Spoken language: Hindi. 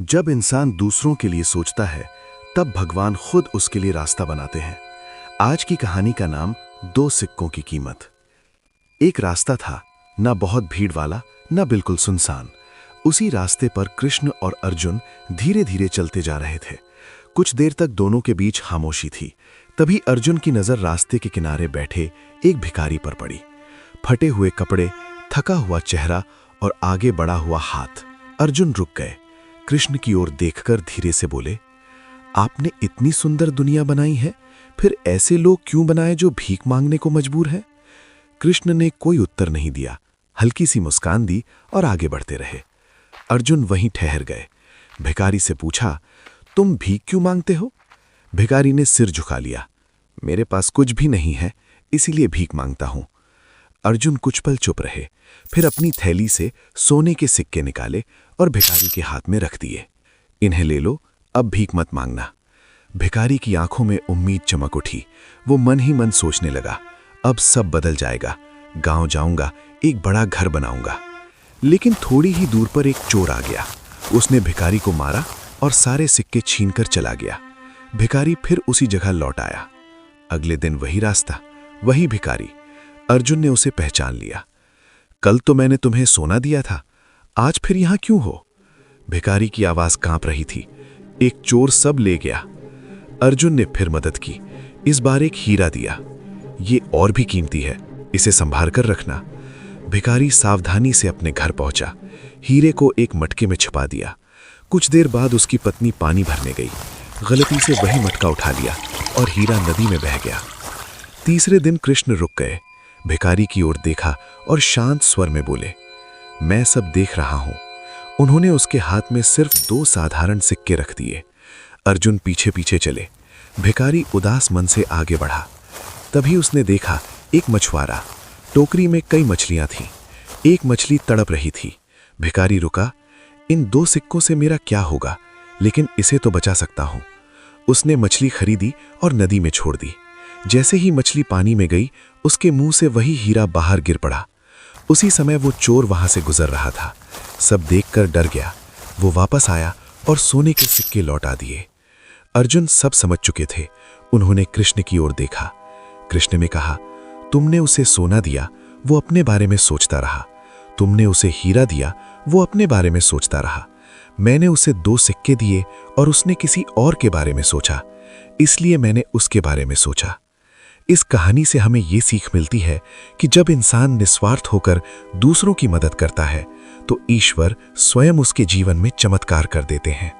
जब इंसान दूसरों के लिए सोचता है, तब भगवान खुद उसके लिए रास्ता बनाते हैं। आज की कहानी का नाम दो सिक्कों की कीमत। एक रास्ता था, ना बहुत भीड़ वाला, ना बिल्कुल सुनसान। उसी रास्ते पर कृष्ण और अर्जुन धीरे धीरे चलते जा रहे थे। कुछ देर तक दोनों के बीच खामोशी थी। तभी अर्जुन की नजर रास्ते के किनारे बैठे एक भिखारी पर पड़ी। फटे हुए कपड़े, थका हुआ चेहरा और आगे बढ़ा हुआ हाथ। अर्जुन रुक गए। कृष्ण की ओर देखकर धीरे से बोले, आपने इतनी सुंदर दुनिया बनाई है, फिर ऐसे लोग क्यों बनाए जो भीख मांगने को मजबूर हैं? कृष्ण ने कोई उत्तर नहीं दिया, हल्की सी मुस्कान दी और आगे बढ़ते रहे। अर्जुन वहीं ठहर गए। भिखारी से पूछा, तुम भीख क्यों मांगते हो? भिखारी ने सिर झुका लिया। मेरे पास कुछ भी नहीं है, इसीलिए भीख मांगता हूं। अर्जुन कुछ पल चुप रहे, फिर अपनी थैली से सोने के सिक्के निकाले और भिखारी के हाथ में रख दिए। इन्हें ले लो, अब भीख मत मांगना। भिखारी की आंखों में उम्मीद चमक उठी। वो मन ही मन सोचने लगा, अब सब बदल जाएगा। गांव जाऊंगा, एक बड़ा घर बनाऊंगा। लेकिन थोड़ी ही दूर पर एक चोर आ गया। उसने भिखारी को मारा और सारे सिक्के छीनकर चला गया। भिखारी फिर उसी जगह लौट आया। अगले दिन वही रास्ता, वही भिखारी। अर्जुन ने उसे पहचान लिया। कल तो मैंने तुम्हें सोना दिया था, आज फिर यहां क्यों हो? भिखारी की आवाज कांप रही थी। एक चोर सब ले गया। अर्जुन ने फिर मदद की। इस बार एक हीरा दिया। ये और भी कीमती है, इसे संभाल कर रखना। भिखारी सावधानी से अपने घर पहुंचा। हीरे को एक मटके में छिपा दिया। कुछ देर बाद उसकी पत्नी पानी भरने गई। गलती से वही मटका उठा लिया और हीरा नदी में बह गया। तीसरे दिन कृष्ण रुक गए, भिखारी की ओर देखा और शांत स्वर में बोले, मैं सब देख रहा हूं। उन्होंने उसके हाथ में सिर्फ 2 साधारण सिक्के रख दिए। अर्जुन पीछे पीछे चले। भिखारी उदास मन से आगे बढ़ा। तभी उसने देखा एक मछुआरा। टोकरी में कई मछलियां थीं। एक मछली तड़प रही थी। भिखारी रुका। इन 2 सिक्कों से मेरा क्या होगा, लेकिन इसे तो बचा सकता हूं। उसने मछली खरीदी और नदी में छोड़ दी। जैसे ही मछली पानी में गई, उसके मुंह से वही हीरा बाहर गिर पड़ा। उसी समय वो चोर वहां से गुजर रहा था। सब देखकर डर गया। वो वापस आया और सोने के सिक्के लौटा दिए। अर्जुन सब समझ चुके थे। उन्होंने कृष्ण की ओर देखा। कृष्ण ने कहा, तुमने उसे सोना दिया, वो अपने बारे में सोचता रहा। तुमने उसे हीरा दिया, वो अपने बारे में सोचता रहा। मैंने उसे 2 सिक्के दिए और उसने किसी और के बारे में सोचा, इसलिए मैंने उसके बारे में सोचा। इस कहानी से हमें ये सीख मिलती है कि जब इंसान निस्वार्थ होकर दूसरों की मदद करता है, तो ईश्वर स्वयं उसके जीवन में चमत्कार कर देते हैं।